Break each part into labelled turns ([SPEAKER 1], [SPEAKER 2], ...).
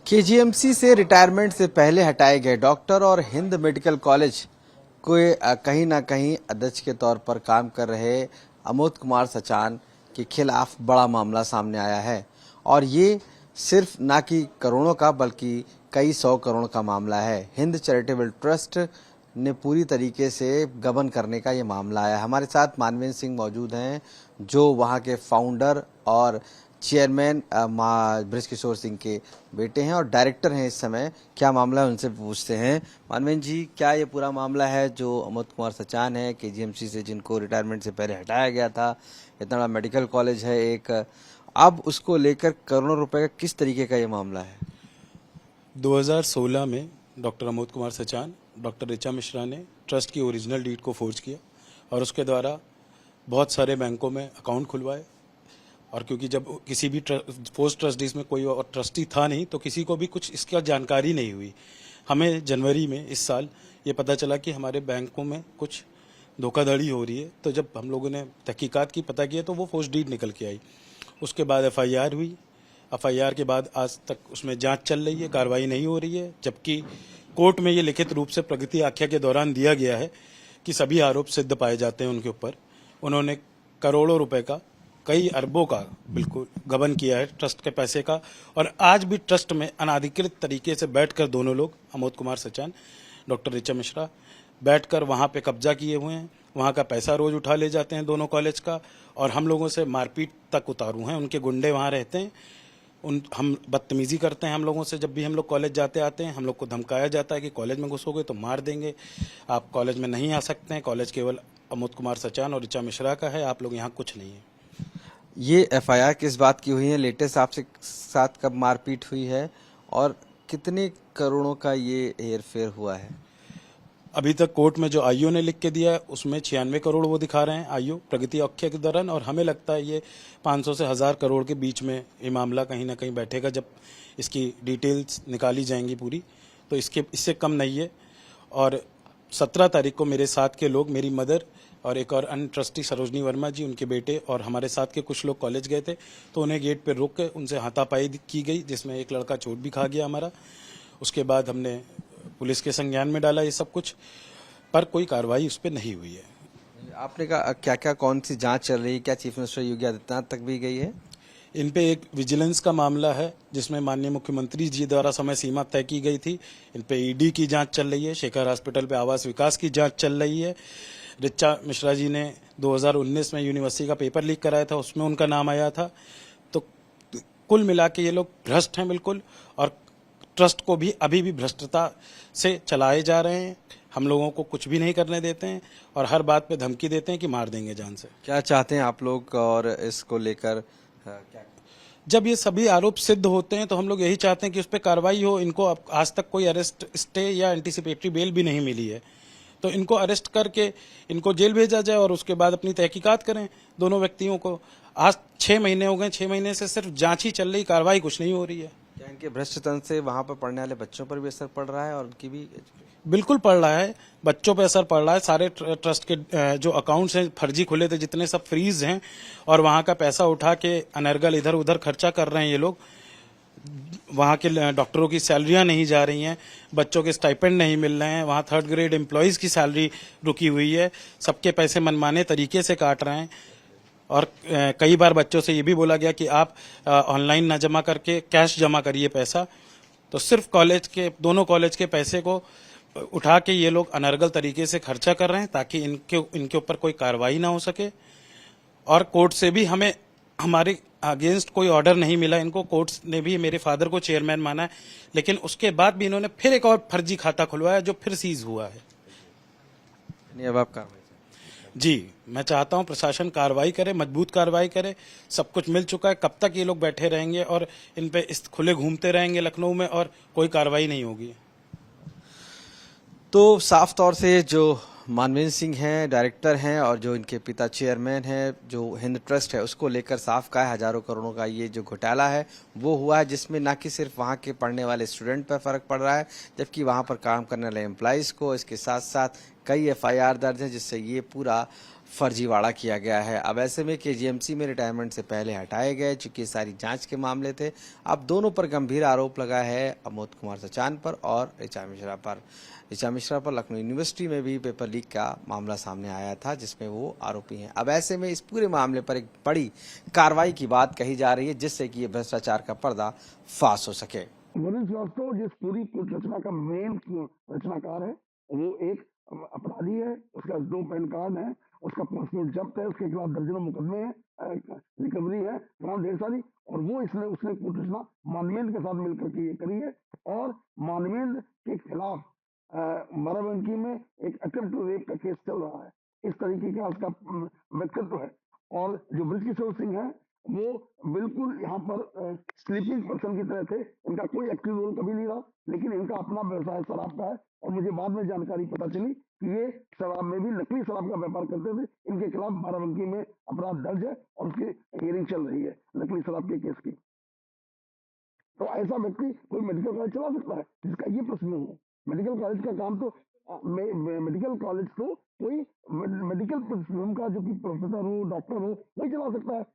[SPEAKER 1] KGMC से retirement से पहले हटाए गए डॉक्टर और हिंद मेडिकल कॉलेज के कहीं ना कहीं अध्यक्ष के तौर पर काम कर रहे अमोद कुमार सचान के खिलाफ बड़ा मामला सामने आया है। और ये सिर्फ ना कि करोड़ों का बल्कि कई 100 करोड़ का मामला है। हिंद चैरिटेबल ट्रस्ट ने पूरी तरीके से गबन करने का ये मामला आया। हमारे साथ मानवेंद्र सिंह मौजूद हैं जो वहाँ के फाउंडर और चेयरमैन बृजकिशोर सिंह के बेटे हैं और डायरेक्टर हैं इस समय। क्या मामला है उनसे पूछते हैं। मानवेंद्र जी, क्या ये पूरा मामला है जो अमोद कुमार सचान है केजीएमसी से, जिनको रिटायरमेंट से पहले हटाया गया था, इतना बड़ा मेडिकल कॉलेज है एक, अब उसको लेकर करोड़ों रुपए का किस तरीके का ये मामला है?
[SPEAKER 2] 2016 में डॉक्टर अमोद कुमार सचान, डॉक्टर ऋचा मिश्रा ने ट्रस्ट की ओरिजिनल डीड को फोर्ज किया और उसके द्वारा बहुत सारे बैंकों में अकाउंट खुलवाए। और क्योंकि जब किसी भी पोस्ट ट्रस्टीज में कोई और ट्रस्टी था नहीं तो किसी को भी कुछ इसका जानकारी नहीं हुई। हमें जनवरी में इस साल ये पता चला कि हमारे बैंकों में कुछ धोखाधड़ी हो रही है। तो जब हम लोगों ने तहकीकात की, पता किया तो वो पोस्ट डीड निकल के आई। उसके बाद एफआईआर हुई। एफआईआर के बाद आज तक उसमें जांच चल रही है, कार्रवाई नहीं हो रही है, जबकि कोर्ट में ये लिखित रूप से प्रगति आख्या के दौरान दिया गया है कि सभी आरोप सिद्ध पाए जाते हैं उनके ऊपर। उन्होंने करोड़ों रुपए का, कई अरबों का बिल्कुल गबन किया है ट्रस्ट के पैसे का। और आज भी ट्रस्ट में अनाधिकृत तरीके से बैठकर दोनों लोग, अमोद कुमार सचान, डॉक्टर ऋचा मिश्रा, बैठकर वहां पे कब्जा किए हुए हैं। वहां का पैसा रोज उठा ले जाते हैं दोनों कॉलेज का, और हम लोगों से मारपीट तक उतारू हैं। उनके गुंडे वहां रहते हैं, हम बदतमीजी करते हैं हम लोगों से। जब भी हम लोग कॉलेज जाते आते हैं हम लोग को धमकाया जाता है कि कॉलेज में घुसोगे तो मार देंगे, आप कॉलेज में नहीं आ सकते हैं, कॉलेज केवल अमोद कुमार सचान और ऋचा मिश्रा का है, आप लोग यहाँ कुछ नहीं है।
[SPEAKER 1] ये एफआईआर किस बात की हुई है? लेटेस्ट आपसे साथ कब मारपीट हुई है और कितने करोड़ों का ये हेरफेर हुआ है?
[SPEAKER 2] अभी तक कोर्ट में जो आईओ ने लिख के दिया है उसमें 96 करोड़ वो दिखा रहे हैं आईओ प्रगति आख्या के दौरान, और हमें लगता है ये 500 से 1000 करोड़ के बीच में ये मामला कहीं ना कहीं बैठेगा। जब इसकी डिटेल्स निकाली जाएंगी पूरी तो इससे कम नहीं है। और 17 तारीख को मेरे साथ के लोग, मेरी मदर और एक और अन्य ट्रस्टी सरोजनी वर्मा जी, उनके बेटे और हमारे साथ के कुछ लोग कॉलेज गए थे, तो उन्हें गेट पर रोक के उनसे हाथापाई की गई, जिसमें एक लड़का चोट भी खा गया हमारा। उसके बाद हमने पुलिस के संज्ञान में डाला ये सब कुछ, पर कोई कार्रवाई उस पर नहीं हुई है।
[SPEAKER 1] आपने कहा क्या क्या, कौन सी जांच चल रही है? क्या चीफ मिनिस्टर योगी आदित्यनाथ तक भी गई है?
[SPEAKER 2] इन पे एक विजिलेंस का मामला है जिसमें माननीय मुख्यमंत्री जी द्वारा समय सीमा तय की गई थी। इन पे ईडी की जांच चल रही है। शेखर हॉस्पिटल पे आवास विकास की जांच चल रही है। ऋचा मिश्रा जी ने 2019 में यूनिवर्सिटी का पेपर लीक कराया था, उसमें उनका नाम आया था। तो कुल मिला के ये लोग भ्रष्ट हैं बिल्कुल, और ट्रस्ट को भी अभी भी भ्रष्टता से चलाए जा रहे हैं। हम लोगों को कुछ भी नहीं करने देते हैं और हर बात पे धमकी देते हैं कि मार देंगे जान से।
[SPEAKER 1] क्या चाहते हैं आप लोग और इसको लेकर क्या?
[SPEAKER 2] जब ये सभी आरोप सिद्ध होते हैं तो हम लोग यही चाहते हैं कि उस पर कार्रवाई हो। इनको आज तक कोई अरेस्ट स्टे या एंटीसिपेटरी बेल भी नहीं मिली है, तो इनको अरेस्ट करके इनको जेल भेजा जाए और उसके बाद अपनी तहकीकात करें दोनों व्यक्तियों को। आज 6 महीने हो गए, 6 महीने से सिर्फ जांच ही चल रही, कार्रवाई कुछ नहीं हो रही है।
[SPEAKER 1] क्या इनके भ्रष्ट तंत्र से वहां पर पढ़ने वाले बच्चों पर भी असर पड़ रहा है और उनकी भी?
[SPEAKER 2] बिल्कुल पड़ रहा है, बच्चों पे असर पड़ रहा है। सारे ट्रस्ट के जो अकाउंट्स हैं फर्जी खुले थे जितने, सब फ्रीज हैं, और वहां का पैसा उठा के अनर्गल इधर उधर खर्चा कर रहे हैं ये लोग। वहां के डॉक्टरों की सैलरियां नहीं जा रही हैं, बच्चों के स्टाइपेंड नहीं मिल रहे हैं, वहां 3rd ग्रेड एम्प्लॉयज की सैलरी रुकी हुई है, सबके पैसे मनमाने तरीके से काट रहे हैं। और कई बार बच्चों से ये भी बोला गया कि आप ऑनलाइन ना जमा करके कैश जमा करिए पैसा। तो सिर्फ कॉलेज के, दोनों कॉलेज के पैसे को उठा के ये लोग अनर्गल तरीके से खर्चा कर रहे हैं ताकि इनके ऊपर कोई कार्रवाई ना हो सके। और कोर्ट से भी हमें हमारे अगेंस्ट कोई ऑर्डर नहीं मिला। इनको कोर्ट ने भी मेरे फादर को चेयरमैन माना है, लेकिन उसके बाद भी इन्होंने फिर एक और फर्जी खाता खुलवाया जो फिर सीज हुआ है।
[SPEAKER 1] अब आप कार्रवाई?
[SPEAKER 2] जी, मैं चाहता हूं प्रशासन कार्रवाई करे, मजबूत कार्रवाई करे। सब कुछ मिल चुका है, कब तक ये लोग बैठे रहेंगे और इन पे इस खुले घूमते रहेंगे लखनऊ में और कोई कार्रवाई नहीं होगी?
[SPEAKER 1] तो साफ तौर से जो मानवेंद्र सिंह हैं, डायरेक्टर हैं, और जो इनके पिता चेयरमैन हैं, जो हिंद ट्रस्ट है, उसको लेकर साफ कहा है हजारों करोड़ों का ये जो घोटाला है वो हुआ है, जिसमें ना कि सिर्फ वहाँ के पढ़ने वाले स्टूडेंट पर फर्क पड़ रहा है, जबकि वहाँ पर काम करने वाले एम्प्लॉइज़ को। इसके साथ साथ कई एफआईआर दर्ज है, जिससे ये पूरा फर्जीवाड़ा किया गया है। अब ऐसे में केजीएमसी में रिटायरमेंट से पहले हटाए गए, चूंकि सारी जांच के मामले थे। अब दोनों पर गंभीर आरोप लगा है, अमोद कुमार सचान पर और ऋचा मिश्रा पर। ऋचा मिश्रा पर लखनऊ यूनिवर्सिटी में भी पेपर लीक का मामला सामने आया था, जिसमें वो आरोपी हैं। अब ऐसे में इस पूरे मामले पर एक बड़ी कार्रवाई की बात कही जा रही है, जिससे कि ये भ्रष्टाचार का पर्दा फाश हो सके।
[SPEAKER 3] वरुण श्रीवास्तव जिस पूरी कुल रचना का मेन रचनाकार है, वो एक अपराधी है। उसका 2 पैन कार्ड है, उसका पासपोर्ट जब्त है, उसके खिलाफ दर्जनों मुकदमे हैं, रिकवरी है, तमाम ढेर सारी। और वो इसने उसने कुल रचना मानवेंद्र के साथ मिलकर के ये करी है। और मानवेंद्र के खिलाफ बाराबंकी में एक अटेम्प्ट टू रेप का केस चल रहा है। इस तरीके का उसका व्यक्तित्व है। और जो ब्रज किशोर सिंह है, वो बिल्कुल यहाँ पर स्लीपिंग पर्सन की तरह थे। इनका कोई एक्टिव रोल कभी नहीं रहा, लेकिन इनका अपना व्यवसाय शराब का है। और मुझे बाद में जानकारी पता चली कि ये शराब में भी नकली शराब का व्यापार करते थे। इनके खिलाफ बाराबंकी में अपराध दर्ज है और उसकी हियरिंग चल रही है नकली शराब के केस की। तो ऐसा व्यक्ति कोई मेडिकल कॉलेज चला सकता है? जिसका ये प्रश्न नहीं है। मेडिकल कॉलेज का काम तो मेडिकल कॉलेज तो कोई मेडिकल का जो कि प्रोफेसर हो, डॉक्टर हो, वही चला सकता है।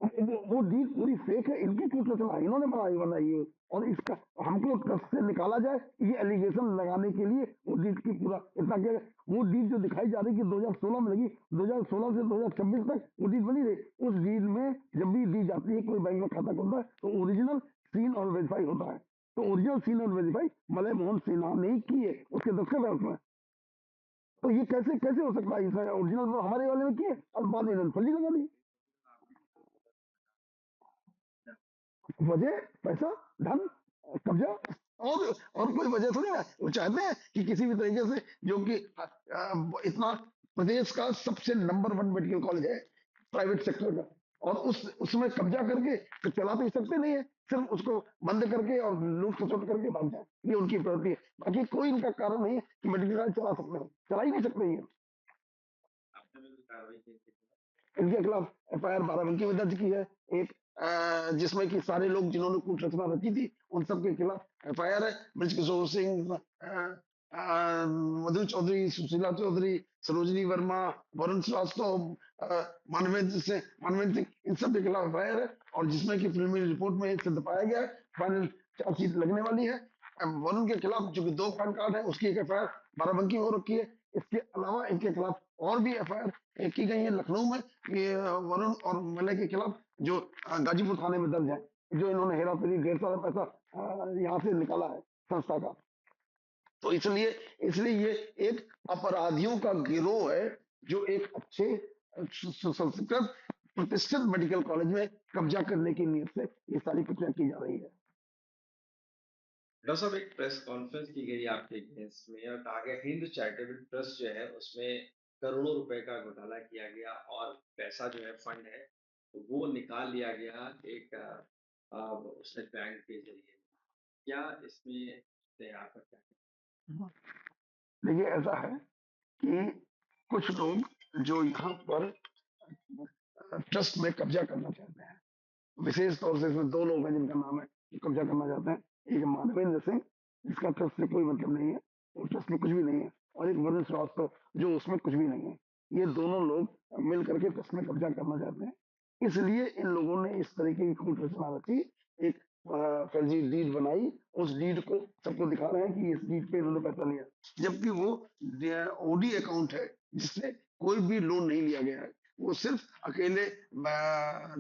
[SPEAKER 3] वो डील पूरी फेक है। इनकी क्यों रचना इन्होंने बनाई है। और इसका हमको ट्रस्ट से निकाला जाए, ये एलिगेशन लगाने के लिए वो डील की पूरा इतना क्या वो डील जो दिखाई जा रही है कि 2016 में लगी, 2016 से 2026 तक वो डील बनी रही। उस डील में जब भी दी जाती है, कोई बैंक में खाता खुलता है, तो ओरिजिनल सीन और वेरीफाई होता है। तो ओरिजिनल सीन और वेरीफाई मलय मोहन सिन्हा ने ही की है, उसके दस्तखत है उसमें। तो ये कैसे कैसे हो सकता है? ओरिजिनल तो हमारे वाले में किए और बाद में इन्होंने फर्जी लगा दी। वजह पैसा, धन, कब्जा और कोई वजह थोड़ी है। वो चाहते हैं कि किसी भी तरीके से, जो कि इतना प्रदेश का सबसे नंबर 1 मेडिकल कॉलेज है प्राइवेट सेक्टर का, और उसमें कब्जा करके तो चला तो सकते नहीं है। सिर्फ उसको बंद करके और लूट खसोट करके भाग जाए, ये उनकी प्रवृत्ति है। बाकी कोई इनका कारण नहीं है कि मेडिकल कॉलेज चला सकते हो, चला ही नहीं सकते ये। इनके खिलाफ एफआईआर बाराबंकी में दर्ज की है, एक जिसमें कि सारे लोग जिन्होंने कूट रचना रची थी, उन सब के खिलाफ एफआईआर है। ब्रज किशोर सिंह, मधु चौधरी, सुशीला चौधरी, सरोजनी वर्मा, वरुण श्रीवास्तव, मानवेंद्र सिंह, इन सब के खिलाफ एफआईआर है। और जिसमें कि प्रिलिमिनरी रिपोर्ट में सिद्ध पाया गया है, फाइनल चार्जशीट लगने वाली है। वरुण के खिलाफ जो कि 2 पैन कार्ड है, उसकी एक एफआईआर बाराबंकी में हो रखी है। इसके अलावा इनके खिलाफ और भी एफआईआर की गई है लखनऊ में, ये वरुण और मलय के खिलाफ, जो गाजीपुर थाने में दर्ज है, जो इन्होंने हेरा फेरी 1.5 साल पैसा यहाँ से निकाला है संस्था का। तो इसलिए इसलिए ये एक अपराधियों का गिरोह है, जो एक अच्छे सुसंस्कृत प्रतिष्ठित मेडिकल कॉलेज में कब्जा करने की नीयत से ये सारी प्रक्रिया की जा रही है।
[SPEAKER 4] डॉक्टर साहब, एक प्रेस कॉन्फ्रेंस की गई आपके अगेंस्ट में और कहा गया हिंद चैरिटेबल ट्रस्ट जो है उसमें करोड़ों रुपए का घोटाला किया गया और पैसा जो है फंड है तो वो निकाल लिया गया एक उसने बैंक के जरिए। क्या इसमें आपका क्या कहना
[SPEAKER 3] देखिए, ऐसा है कि कुछ लोग जो यहाँ पर ट्रस्ट में कब्जा करना चाहते हैं, विशेष तौर से इसमें 2 लोग हैं जिनका नाम है जो कब्जा करना चाहते हैं। एक मानवेंद्र सिंह, जिसका ट्रस्ट से कोई मतलब नहीं है, वो ट्रस्ट में कुछ भी नहीं है, और एक वरुण श्रीवास्तव, जो उसमें कुछ भी नहीं है। ये दोनों लोग मिल करके ट्रस्ट में कब्जा करना चाहते हैं। इसलिए इन लोगों ने इस तरीके की कूट रचना रची, एक फर्जी डीड बनाई। उस डीड को सबको दिखा रहे हैं कि इस डीड पे इन्होंने पैसा लिया, जबकि वो ओडी अकाउंट है जिससे कोई भी लोन नहीं लिया गया है। वो सिर्फ अकेले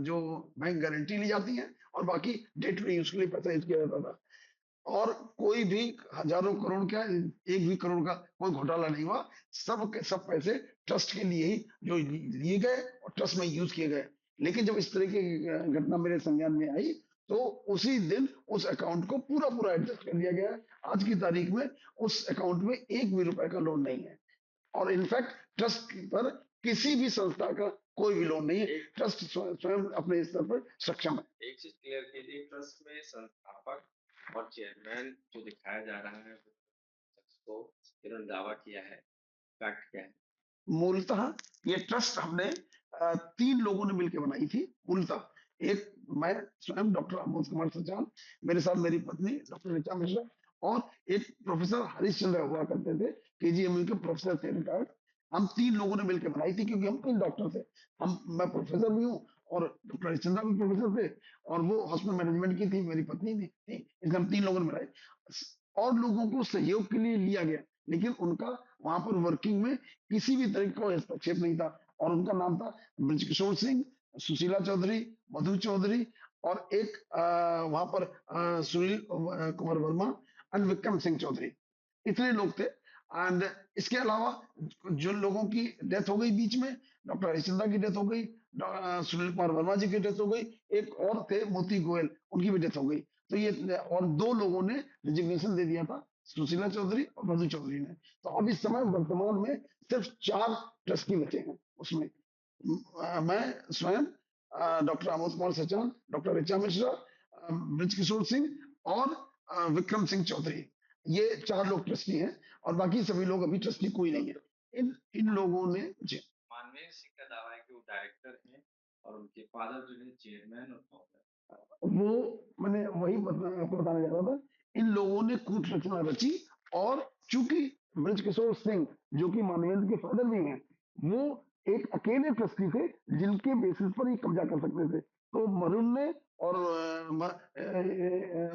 [SPEAKER 3] जो बैंक गारंटी ली जाती है और बाकी डे टू डे यूज के लिए पैसा यूज किया जाता था। और कोई भी हजारों करोड़ क्या, एक भी करोड़ का कोई घोटाला नहीं हुआ। सब के सब पैसे ट्रस्ट के लिए ही जो लिए गए और ट्रस्ट में यूज किए गए। लेकिन जब इस तरह की घटना मेरे संज्ञान में आई, तो उसी दिन उस अकाउंट को पूरा पूरा एडजस्ट कर लिया गया। आज की तारीख में उस अकाउंट में 1 भी रुपए का लोन नहीं है। और इनफैक्ट ट्रस्ट पर किसी भी संस्था का कोई भी लोन नहीं है। ट्रस्ट स्वयं अपने स्तर पर सक्षम है।
[SPEAKER 4] एक चीज क्लियर कीजिए, ट्रस्ट में संस्थापक और चेयरमैन जो दिखाया जा रहा है शख्स को इन्होंने दावा किया है, फैक्ट क्या है?
[SPEAKER 3] मूलतः ये ट्रस्ट हमने 3 लोगों ने मिलकर बनाई थी। मूलतः एक मैं स्वयं डॉक्टर अमोद कुमार सचान, मेरे साथ मेरी पत्नी डॉक्टर ऋचा मिश्रा, और एक प्रोफेसर हरीश चंद्र हुआ करते थे, केजीएमयू के प्रोफेसर थे रिटायर्ड। हम 3 लोगों ने मिलकर बनाई थी, क्योंकि हम 3 डॉक्टर थे। मैं प्रोफेसर भी हूँ और डॉक्टर हरिश्चंद्र भी प्रोफेसर थे, और वो हॉस्पिटल मैनेजमेंट की थी, मेरी पत्नी थी, इसलिए हम 3 लोगों ने बनाई। और लोगों को सहयोग के लिए लिया गया, लेकिन उनका वहां पर वर्किंग में किसी भी तरह का हस्तक्षेप नहीं था। और उनका नाम था ब्रजकिशोर सिंह, सुशीला चौधरी, मधु चौधरी, और एक वहां पर सुनील कुमार वर्मा एंड विक्रम सिंह चौधरी, इतने लोग थे। एंड इसके अलावा जो लोगों की डेथ हो गई बीच में, डॉक्टर हरिश्चंद्र की डेथ हो गई, सुनील कुमार वर्मा जी की डेथ हो गई, एक और थे मोती गोयल, उनकी भी डेथ हो गई। तो ये और 2 लोगों ने रिजिग्नेशन दे दिया था, सुशीला चौधरी और मधु चौधरी ने। तो अब इस समय वर्तमान में सिर्फ 4 ट्रस्टी बचे हैं उसमें। मैं स्वयं, डॉक्टर अमोद कुमार सचान, डॉक्टर ऋचा मिश्रा, ब्रजकिशोर सिंह और विक्रम सिंह चौधरी, ये 4 लोग ट्रस्टी हैं, और बाकी सभी लोग अभी ट्रस्टी कोई नहीं है। इन इन लोगों ने जी
[SPEAKER 4] मानवीय सिंह का दावा है कि वो डायरेक्टर हैं और उनके फादर जो है चेयरमैन और फाउंडर।
[SPEAKER 3] वो मैंने वही आपको बताने जा रहा था। इन लोगों ने कूट रचना रची, और चूंकि ब्रजकिशोर सिंह, जो कि मानवेंद्र के फादर भी हैं, वो एक अकेले ट्रस्टी थे जिनके बेसिस पर ये कब्जा कर सकते थे। तो वरुण ने और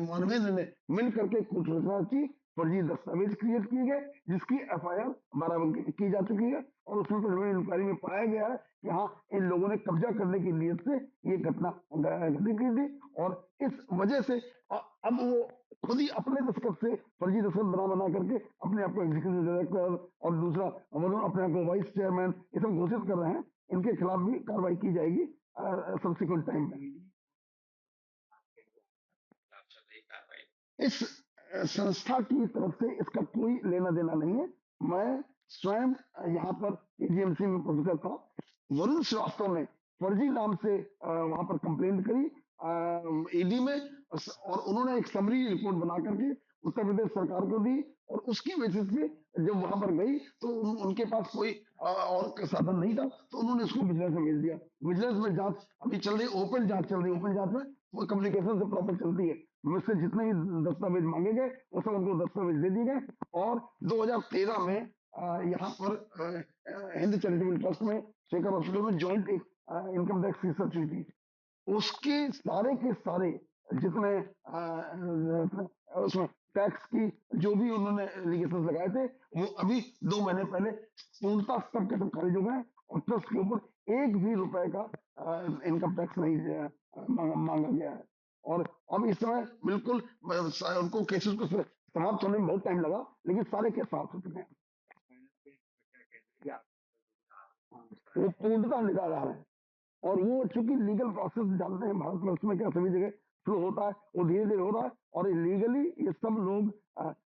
[SPEAKER 3] मानवेंद्र ने मिल करके कूट रचना की, फर्जी दस्तावेज क्रिएट किए गए, जिसकी FIR 12 की जा चुकी है, और उसमें प्रिलिमिनरी इंक्वायरी में पाया गया है कि हाँ, इन लोगों ने कब्जा करने की नीयत से ये घटना घटित की थी। और इस वजह से अब वो खुद ही अपने दस्तखत से फर्जी दस्तखत बना करके अपने आप को एग्जीक्यूटिव डायरेक्टर, और दूसरा अपने आप को वाइस चेयरमैन, ये सब घोषित कर रहे हैं। इनके खिलाफ भी कार्रवाई की जाएगी सब्सिक्वेंट टाइम में। इस संस्था की तरफ से इसका कोई लेना देना नहीं है। मैं स्वयं यहाँ पर AGMC में प्रोफेसर था। वरुण श्रीवास्तव ने फर्जी नाम से वहां पर कंप्लेंट करी ED में, और उन्होंने एक समरी रिपोर्ट बना करके उत्तर प्रदेश सरकार को दी, और उसकी बेसिस पे जब वहां पर गई तो उनके पास कोई और साधन नहीं था, तो उन्होंने इसको विजिलेंस में भेज दिया। विजिलेंस में जांच अभी चल रही, ओपन जांच चल रही है। ओपन जांच में वो कम्युनिकेशन से प्रॉपर चलती है, मुझसे जितने भी दस्तावेज मांगे गए वो सब उनको दस्तावेज दे दिए गए। और 2013 में यहाँ पर हिंद चैरिटेबल ट्रस्ट में शेखर हॉस्पिटल में ज्वाइंट एक इनकम टैक्स रिसर्च हुई थी। उसके सारे के सारे जितने उसमें टैक्स की जो भी उन्होंने एलिगेशन लगाए थे, वो अभी 2 महीने पहले पूर्णतः सब के सब खारिज हो गए, और ट्रस्ट के ऊपर 1 भी रुपए का इनकम टैक्स नहीं मांगा गया है। और अब इस समय बिल्कुल उनको केसेस को समाप्त होने में बहुत टाइम लगा, लेकिन सारे केस समाप्त हो चुके हैं। वो पूर्णतः निकाल रहा है, और वो चूंकि लीगल प्रोसेस जानते हैं भारत में, उसमें क्या सभी जगह फ्लो होता है, वो धीरे धीरे हो रहा है, और लीगली ये सब लोग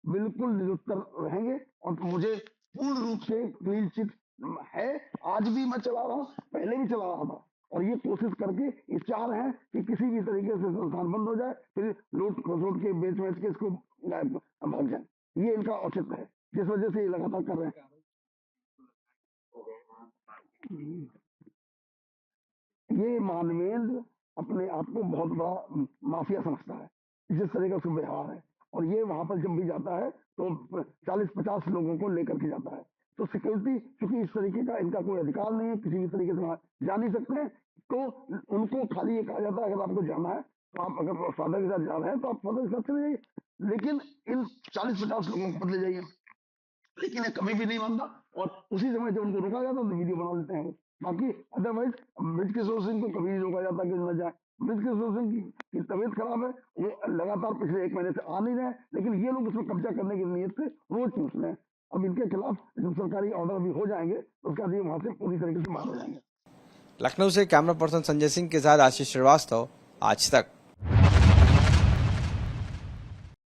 [SPEAKER 3] बिल्कुल निरुत्तर रहेंगे। और मुझे पूर्ण रूप से क्लीन चिट है। आज भी मैं चला रहा हूँ, पहले भी चला रहा था, और ये कोशिश करके ये चाह रहे हैं कि किसी भी तरीके से संस्थान बंद हो जाए, फिर लूट खसोट के बेच के इसको भाग जाए। ये इनका औचित्य है, जिस वजह से ये लगातार कर रहे हैं। ये मानवेंद्र अपने आप को बहुत बड़ा माफिया समझता है, जिस तरह का उसका व्यवहार है। और ये वहां पर जब भी जाता है तो 40-50 लोगों को लेकर के जाता है। तो सिक्योरिटी, क्योंकि इस तरीके का इनका कोई अधिकार नहीं है, किसी भी तरीके से जा नहीं सकते हैं, तो उनको खाली ये कहा जाता है अगर आपको जाना है तो आप, अगर फादर के साथ जा रहे हैं तो आप फादर के साथ चले जाइए, लेकिन इन 40-50 लोगों को मत ले जाइए। लेकिन ये कभी भी नहीं मानता, और उसी समय जब उनको रोका जाता तो वीडियो बना लेते हैं। बाकी अदरवाइज ब्रजकिशोर सिंह को कभी नहीं रोका जाता कि न जाए। ब्रजकिशोर सिंह की तबीयत खराब है, वो लगातार पिछले 1 महीने से आ नहीं रहे, लेकिन ये लोग उसमें कब्जा करने की नीयत से रोज पूछ रहे हैं। अब इनके खिलाफ जब सरकारी ऑर्डर भी हो जाएंगे तो उसके बाद ये वहां से पूरी तरीके से बाहर हो जाएंगे।
[SPEAKER 1] लखनऊ से कैमरा पर्सन संजय सिंह के साथ आशीष श्रीवास्तव, आज तक।